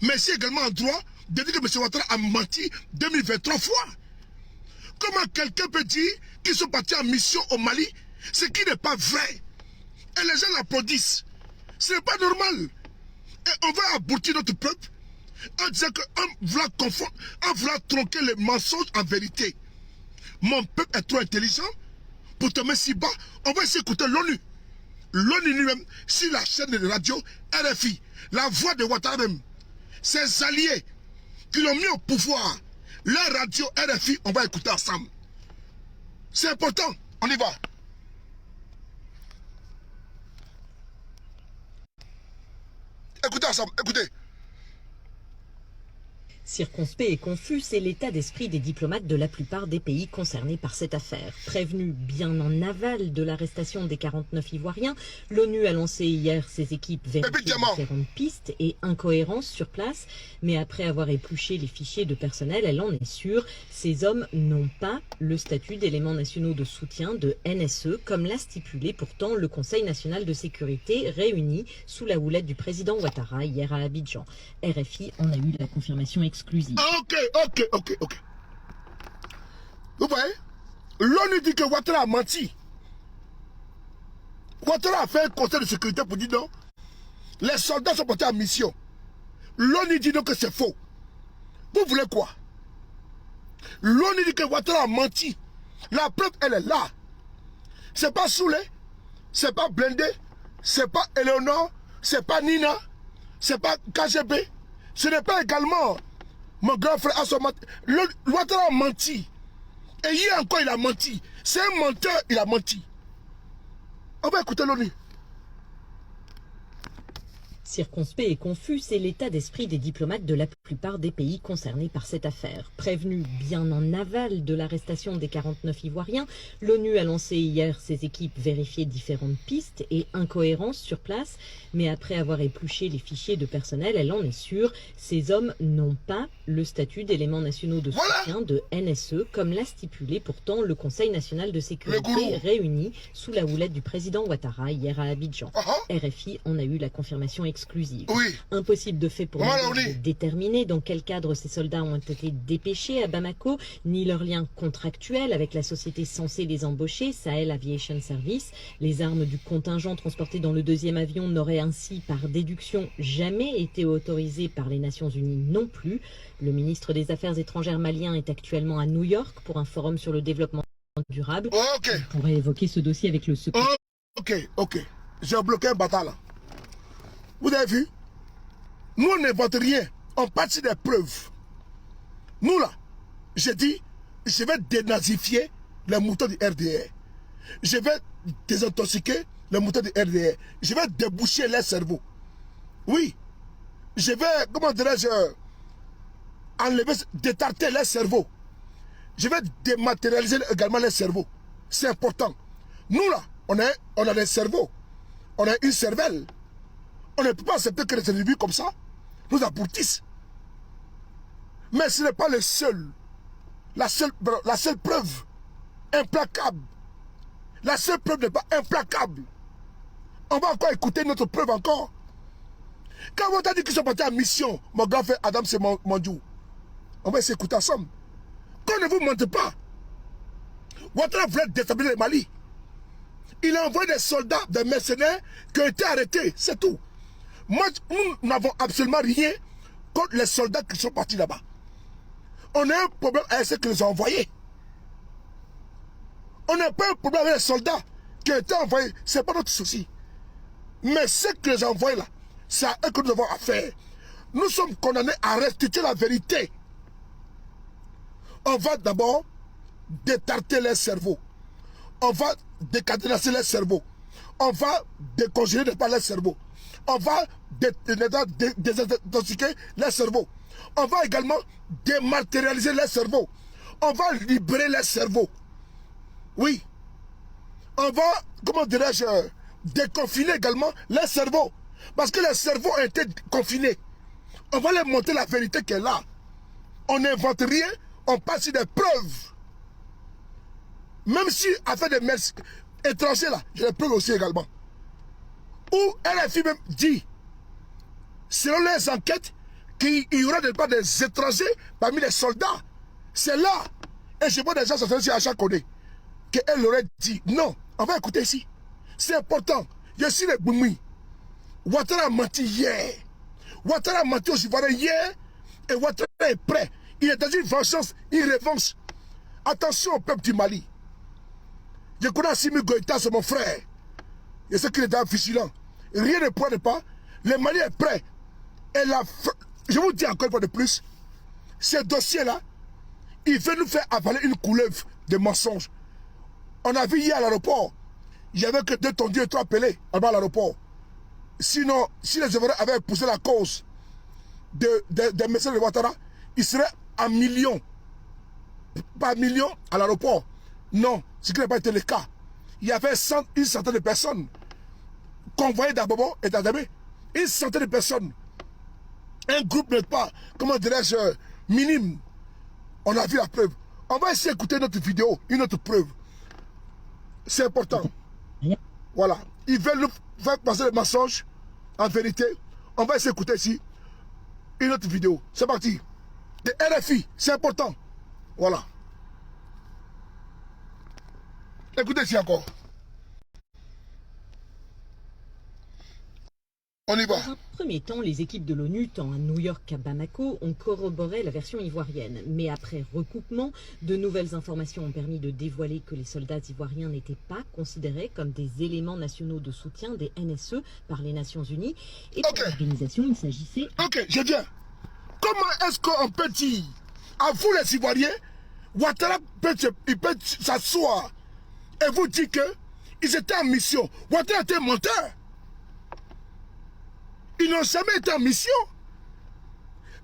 mais je suis également en droit de dire que M. Ouattara a menti 2023 fois. Comment quelqu'un peut dire qu'ils sont partis en mission au Mali, ce qui n'est pas vrai? Et les gens l'applaudissent. Ce n'est pas normal. Et on va aboutir notre peuple en disant qu'en voulant tronquer les mensonges en vérité. Mon peuple est trop intelligent pour te mettre si bas. On va essayer d'écouter l'ONU. L'ONU lui-même, sur la chaîne de radio RFI, la voix de Ouattara même, ses alliés qui l'ont mis au pouvoir, la radio RFI, on va écouter ensemble. C'est important, on y va. Écoutez ensemble, écoutez. Circonspect et confus, c'est l'état d'esprit des diplomates de la plupart des pays concernés par cette affaire. Prévenu bien en aval de l'arrestation des 49 Ivoiriens, l'ONU a lancé hier ses équipes vérifier différentes pistes et incohérences sur place. Mais après avoir épluché les fichiers de personnel, elle en est sûre, ces hommes n'ont pas le statut d'éléments nationaux de soutien de NSE, comme l'a stipulé pourtant le Conseil national de sécurité réuni sous la houlette du président Ouattara hier à Abidjan. RFI en a eu la confirmation exclusive. Ok. Vous voyez, l'ONU dit que Ouattara a menti. Ouattara a fait un conseil de sécurité pour dire non. Les soldats sont partis en mission. L'ONU dit donc que c'est faux. Vous voulez quoi? L'ONU dit que Ouattara a menti. La preuve, elle est là. C'est pas Soulé, c'est pas Blindé, c'est pas Eleonore, c'est pas Nina, c'est pas KGB. Ce n'est pas également mon grand frère Assomat. Ouattara a menti. Et hier encore, il a menti. C'est un menteur, il a menti. On va écouter l'ONU. Circonspect et confus, c'est l'état d'esprit des diplomates de la plupart des pays concernés par cette affaire. Prévenu bien en aval de l'arrestation des 49 Ivoiriens, l'ONU a lancé hier ses équipes vérifier différentes pistes et incohérences sur place. Mais après avoir épluché les fichiers de personnel, elle en est sûre, ces hommes n'ont pas le statut d'éléments nationaux de soutien de NSE, comme l'a stipulé pourtant le Conseil national de sécurité réuni sous la houlette du président Ouattara hier à Abidjan. RFI en a eu la confirmation exclusive. Oui. Impossible de fait pour nous de déterminer dans quel cadre ces soldats ont été dépêchés à Bamako, ni leur lien contractuel avec la société censée les embaucher, Sahel Aviation Service. Les armes du contingent transporté dans le deuxième avion n'auraient ainsi, par déduction, jamais été autorisées par les Nations Unies non plus. Le ministre des Affaires étrangères malien est actuellement à New York pour un forum sur le développement durable. On pourrait évoquer ce dossier avec le secrétaire. Ok. J'ai bloqué un bataille là. Vous avez vu? Nous, on n'invente rien. On part sur des preuves. Nous, là, j'ai dit, je vais dénazifier les moutons du RDR. Je vais désintoxiquer les moutons du RDR. Je vais déboucher les cerveaux. Oui. Je vais, comment dirais-je, enlever, détarter les cerveaux. Je vais dématérialiser également les cerveaux. C'est important. Nous, là, on a des cerveaux. On a une cervelle. On ne peut pas accepter que les individus comme ça nous aboutissent. Mais ce n'est pas le seul. La seule preuve implacable. La seule preuve n'est pas implacable. On va encore écouter notre preuve encore. Quand on t'a dit qu'ils sont partis en mission, mon grand frère Adam c'est Mondjou, on va s'écouter ensemble. Qu'on ne vous mente pas. Ouattara voulait déstabiliser le Mali. Il a envoyé des soldats, des mercenaires qui ont été arrêtés, c'est tout. Moi, nous n'avons absolument rien contre les soldats qui sont partis là-bas. On a un problème avec ceux qui les ont envoyés. On n'a pas un problème avec les soldats qui ont été envoyés. Ce n'est pas notre souci. Mais ceux qui les ont envoyés là, c'est à eux que nous avons affaire. nous sommes condamnés à restituer la vérité. On va d'abord détarter les cerveaux. On va décadenasser les cerveaux. On va décongeler les cerveaux. On va désintoxiquer les cerveaux. On va également dématérialiser les cerveaux. On va libérer les cerveaux. Oui. On va, comment dirais-je, déconfiner également les cerveaux. Parce que les cerveaux ont été confinés. On va leur montrer la vérité qui est là. On n'invente rien, on passe sur des preuves. Même si, afin des mers étrangers là, j'ai les preuves aussi également. Où RFI même dit, selon les enquêtes, qu'il y aura des étrangers parmi les soldats. C'est là. Et je vois des gens sur Acha Kone, qu'elle aurait dit, non, on va écouter ici. C'est important. Je suis les Boumi. Ouattara a menti hier. Ouattara a menti aux Ivoiriens hier. Et Ouattara est prêt. Il est dans une vengeance, une revanche. Attention au peuple du Mali. Je connais Assimi Goïta, c'est mon frère. Je sais qu'il est vigilant. Rien ne pourra pas. Le Mali est prêt. Et je vous dis encore une fois de plus, ce dossier-là, il veut nous faire avaler une couleuvre de mensonges. On a vu hier à l'aéroport, il n'y avait que 2 tondus et 3 pelés à l'aéroport. Sinon, si les Ivoiriens avaient poussé la cause des messieurs de Ouattara, ils seraient à millions. Pas millions à l'aéroport. Non, ce qui n'a pas été le cas. Il y avait une centaine de personnes convoyées d'Abobo et d'Adamé. Une centaine de personnes. Un groupe n'est pas, comment dirais-je, minime. On a vu la preuve. On va essayer d'écouter notre vidéo, une autre preuve. C'est important. Voilà. Ils veulent nous faire passer le mensonge. En vérité, on va essayer d'écouter ici une autre vidéo. C'est parti. De RFI, c'est important. Voilà. Écoutez ici encore. On y va. Dans un premier temps, les équipes de l'ONU, tant à New York qu'à Bamako, ont corroboré la version ivoirienne. Mais après recoupement, de nouvelles informations ont permis de dévoiler que les soldats ivoiriens n'étaient pas considérés comme des éléments nationaux de soutien des NSE par les Nations Unies. Et pour l'organisation, il s'agissait... Ok, je viens. Comment est-ce qu'on peut dire, à vous les Ivoiriens, Ouattara peut s'asseoir et vous dire qu'ils étaient en mission. Ouattara était menteur. Ils n'ont jamais été en mission.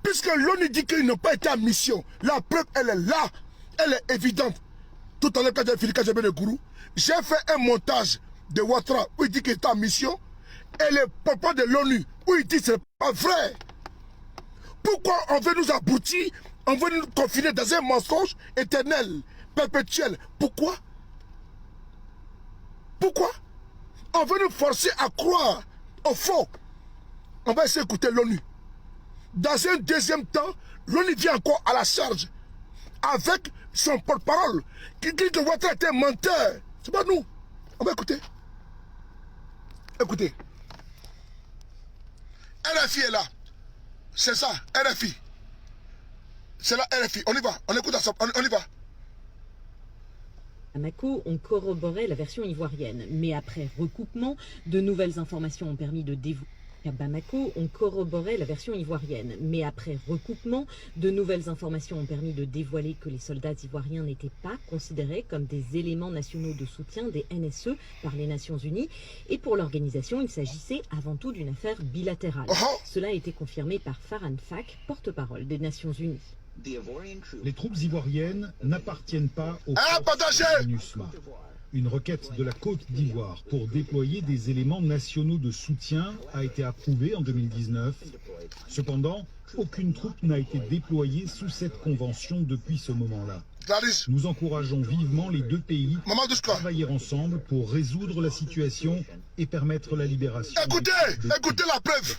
Puisque l'ONU dit qu'ils n'ont pas été en mission. La preuve, elle est là. Elle est évidente. Tout à l'heure, quand j'ai fini, quand j'ai mis le gourou, j'ai fait un montage de Ouattara où il dit qu'il était en mission. Et le papa de l'ONU où il dit que ce n'est pas vrai. Pourquoi on veut nous aboutir, on veut nous confiner dans un mensonge éternel, perpétuel? Pourquoi? Pourquoi? On veut nous forcer à croire au faux. On va essayer d'écouter l'ONU. Dans un deuxième temps, l'ONU vient encore à la charge avec son porte-parole qui dit que Ouattara était un menteur. C'est pas nous. On va écouter. Écoutez. RFI est là. C'est ça, RFI. C'est là, RFI. On y va. On écoute ensemble. On y va. Bamako ont corroboré la version ivoirienne. Mais après recoupement, de nouvelles informations ont permis de dévoiler... À Bamako, ont corroboré la version ivoirienne. Mais après recoupement, de nouvelles informations ont permis de dévoiler que les soldats ivoiriens n'étaient pas considérés comme des éléments nationaux de soutien des NSE par les Nations Unies. Et pour l'organisation, il s'agissait avant tout d'une affaire bilatérale. Cela a été confirmé par Farhan Fak, porte-parole des Nations Unies. Les troupes ivoiriennes n'appartiennent pas au MINUSMA. Une requête de la Côte d'Ivoire pour déployer des éléments nationaux de soutien a été approuvée en 2019. Cependant, aucune troupe n'a été déployée sous cette convention depuis ce moment-là. Nous encourageons vivement les deux pays à travailler ensemble pour résoudre la situation et permettre la libération. Écoutez la preuve.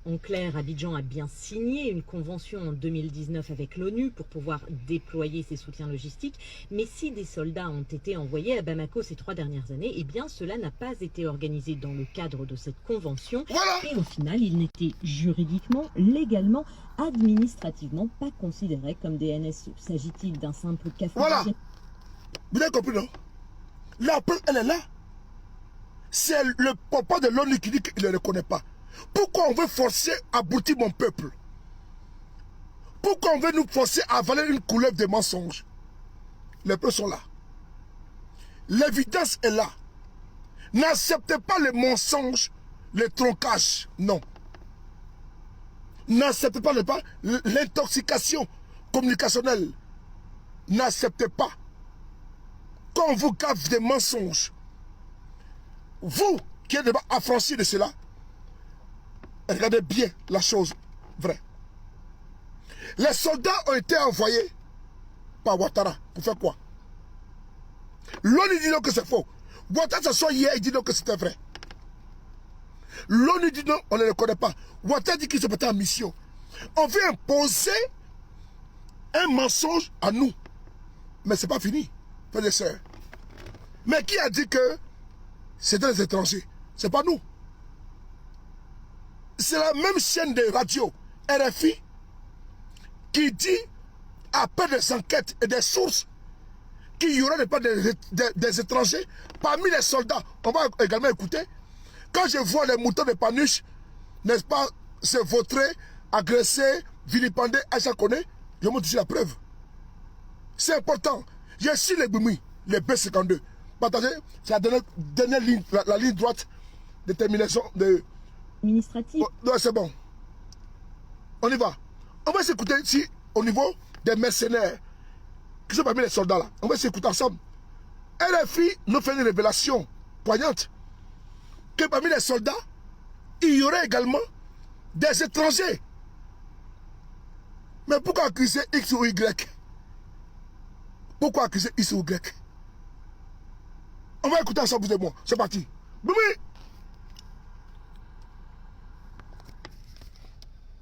En clair, Abidjan a bien signé une convention en 2019 avec l'ONU pour pouvoir déployer ses soutiens logistiques. Mais si des soldats ont été envoyés à Bamako ces 3 dernières années, eh bien cela n'a pas été organisé dans le cadre de cette convention. Et au final, ils n'étaient juridiquement, légalement, administrativement pas considérés comme des NSE. S'agit-il d'un simple café? Voilà. Vous avez compris, non? La preuve, elle est là. C'est le papa de l'ONU qui dit qu'il ne le reconnaît pas. Pourquoi on veut forcer à aboutir mon peuple? Pourquoi on veut nous forcer à avaler une couleuvre de mensonges? Les preuves sont là. L'évidence est là. N'acceptez pas les mensonges, les troncages. Non. N'acceptez pas l'intoxication communicationnelle. N'acceptez pas. Quand on vous gave des mensonges, vous qui êtes affranchis de cela, regardez bien la chose vraie. Les soldats ont été envoyés par Ouattara. Pour faire quoi? L'ONU dit non que c'est faux. Ouattara s'assoit hier et dit non que c'était vrai. L'ONU dit non, on ne le connaît pas. Ouattara dit qu'il se mettait en mission. On veut imposer un mensonge à nous. Mais ce n'est pas fini, frères et sœurs. Mais qui a dit que c'était les étrangers? Ce n'est pas nous. C'est la même chaîne de radio, RFI, qui dit, après des enquêtes et des sources, qu'il y aura des étrangers parmi les soldats. On va également écouter. Quand je vois les moutons de Panuche, n'est-ce pas, se vautrer, agresser, vilipender, Aïcha Koné, je montre ici la preuve. C'est important. J'ai su les Bumi, les B52. Partagez, c'est la dernière ligne, la ligne droite de terminaison de... administrative. Oh, non, c'est bon. On y va. On va s'écouter ici, au niveau des mercenaires, qui sont parmi les soldats là. On va s'écouter ensemble. RFI nous fait une révélation poignante. Que parmi les soldats, il y aurait également des étrangers. Mais pourquoi accuser X ou Y? Pourquoi accuser X ou Y? On va écouter ensemble, vous et moi. C'est parti. Boumi!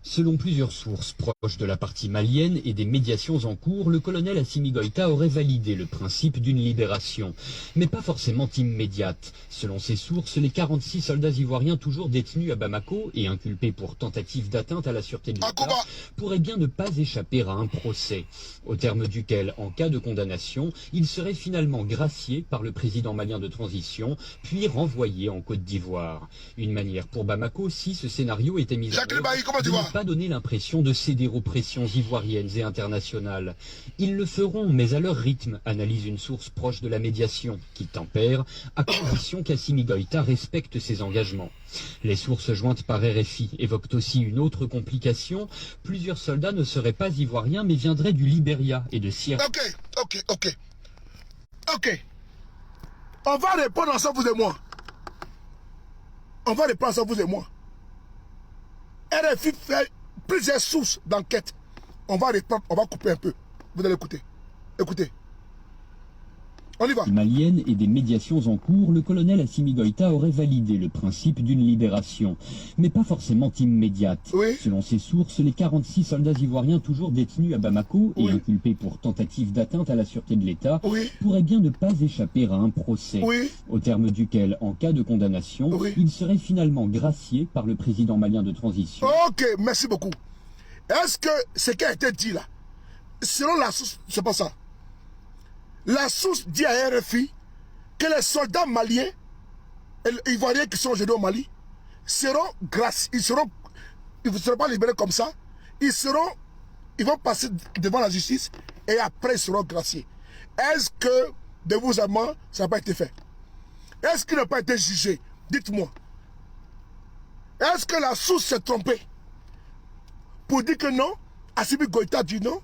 Selon plusieurs sources proches de la partie malienne et des médiations en cours, le colonel Assimi Goïta aurait validé le principe d'une libération, mais pas forcément immédiate. Selon ces sources, les 46 soldats ivoiriens toujours détenus à Bamako et inculpés pour tentative d'atteinte à la sûreté de l'État pourraient bien ne pas échapper à un procès, au terme duquel, en cas de condamnation, ils seraient finalement graciés par le président malien de transition, puis renvoyés en Côte d'Ivoire. Une manière pour Bamako, si ce scénario était mis en œuvre, de ne pas donner l'impression de céder aux pressions ivoiriennes et internationales. Ils le feront, mais à leur rythme, analyse une source proche de la médiation, qui tempère, à condition qu'Assimi Goïta respecte ses engagements. Les sources jointes par RFI évoquent aussi une autre complication. Plusieurs soldats ne seraient pas ivoiriens, mais viendraient du Libéria et de Sierra. Ok. On va répondre ensemble, vous et moi. On va répondre ensemble, vous et moi. RFI fait plusieurs sources d'enquête. On va répondre, on va couper un peu. Vous allez écouter. Écoutez. On y va. Malienne et des médiations en cours, le colonel Assimi Goïta aurait validé le principe d'une libération, mais pas forcément immédiate. Oui. Selon ces sources, les 46 soldats ivoiriens toujours détenus à Bamako et inculpés pour tentative d'atteinte à la sûreté de l'État pourraient bien ne pas échapper à un procès, au terme duquel, en cas de condamnation, ils seraient finalement graciés par le président malien de transition. Ok, merci beaucoup. Est-ce que ce qui a été dit là, selon la source, c'est pas ça? La source dit à RFI que les soldats maliens et ivoiriens qui sont aujourd'hui au Mali seront graciés, ils ne seront pas libérés comme ça, ils vont passer devant la justice et après ils seront graciés. Est-ce que de vous à moi, ça n'a pas été fait? Est-ce qu'ils n'ont pas été jugés? Dites-moi. Est-ce que la source s'est trompée pour dire que non? Assimi Goïta dit non.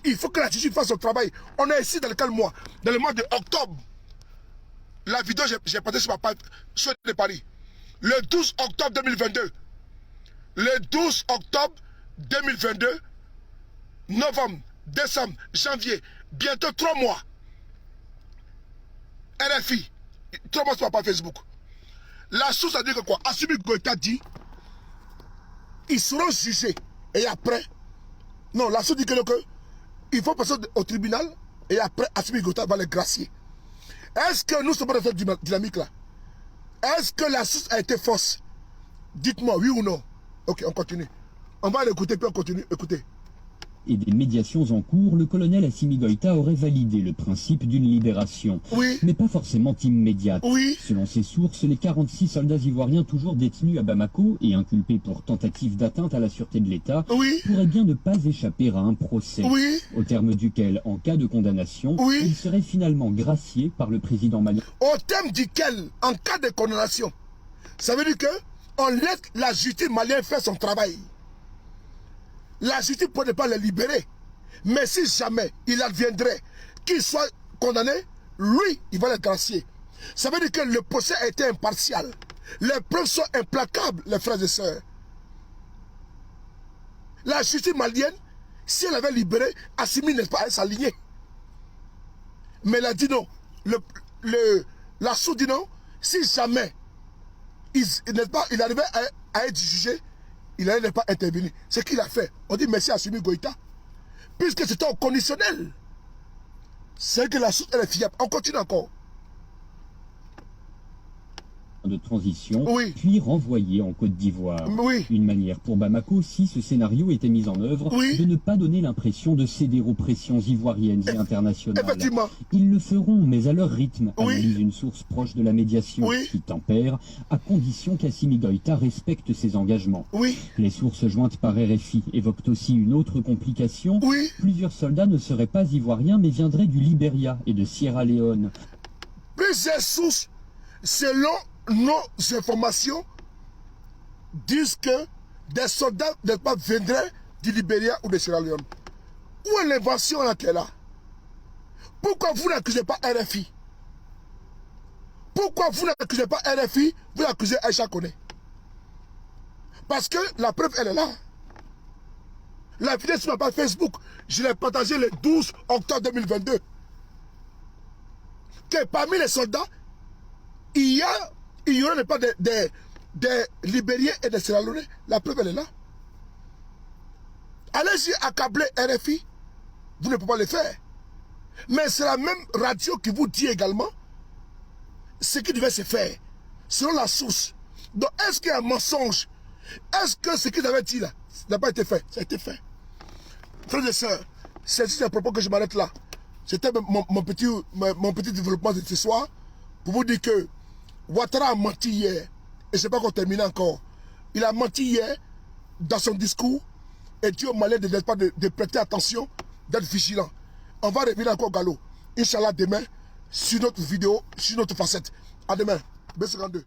Il faut que la justice fasse son travail. On est ici dans quel mois? Dans le mois de octobre. La vidéo, j'ai partagé sur ma page sur de Paris. Le 12 octobre 2022. Le 12 octobre 2022. Novembre, décembre, janvier. Bientôt 3 mois. RFI. 3 mois sur ma page Facebook. La source a dit que quoi? Assimi Goïta dit ils seront jugés. Et après, non, la source dit que il faut passer au tribunal et après Assimi Goïta va les gracier. Est-ce que nous sommes dans cette dynamique là? Est-ce que la source a été fausse? Dites-moi oui ou non. Ok, on continue. On va l'écouter puis on continue. Écoutez. et des médiations en cours, le colonel Assimi Goïta aurait validé le principe d'une libération. Oui. Mais pas forcément immédiate. Oui. Selon ses sources, les 46 soldats ivoiriens toujours détenus à Bamako et inculpés pour tentative d'atteinte à la sûreté de l'État pourraient bien ne pas échapper à un procès. Oui. Au terme duquel, en cas de condamnation, ils seraient finalement graciés par le président malien. Au terme duquel, en cas de condamnation, ça veut dire que on laisse la justice malienne faire son travail. La justice ne peut pas les libérer. Mais si jamais il adviendrait qu'il soit condamné, lui, il va les gracier. Ça veut dire que le procès a été impartial. Les preuves sont implacables, les frères et sœurs. La justice malienne, si elle avait libéré, Assimi n'est pas s'aligner. Mais elle a dit non. La sourde dit non. Si jamais il arrivait à être jugé, il n'allait pas intervenir. C'est ce qu'il a fait. On dit merci à Assimi Goïta. Puisque c'était au conditionnel. C'est que la sourde elle est fiable. On continue encore. De transition, puis renvoyé en Côte d'Ivoire. Une manière pour Bamako, si ce scénario était mis en œuvre, de ne pas donner l'impression de céder aux pressions ivoiriennes et internationales. Effectivement. Ils le feront, mais à leur rythme, analyse une source proche de la médiation, qui tempère, à condition qu'Assimi Goïta respecte ses engagements. Les sources jointes par RFI évoquent aussi une autre complication. Plusieurs soldats ne seraient pas ivoiriens, mais viendraient du Libéria et de Sierra Leone. Plusieurs sources, selon nos informations, disent que des soldats viendraient du Libéria ou de Sierra Leone. Où est l'invention là qu'elle a? Pourquoi vous n'accusez pas RFI? Pourquoi vous n'accusez pas RFI? Vous accusez Aïcha Koné? Parce que la preuve, elle est là. La vidéo sur ma page Facebook, je l'ai partagée le 12 octobre 2022. Que parmi les soldats, il y aura pas des Libériens et des Sierra Leone. La preuve, elle est là. Allez-y accabler RFI. Vous ne pouvez pas le faire. Mais c'est la même radio qui vous dit également ce qui devait se faire, selon la source. Donc, est-ce qu'il y a un mensonge? Est-ce que ce qu'ils avaient dit là n'a pas été fait? Ça a été fait. Frères et sœurs, c'est juste un propos que je m'arrête là. C'était mon petit développement de ce soir pour vous dire que Ouattara a menti hier, et je ne sais pas qu'on termine encore. Il a menti hier dans son discours, et Dieu au Malien de prêter attention, d'être vigilant. On va revenir encore au galop. Inch'Allah demain, sur notre vidéo, sur notre facette. À demain. B52.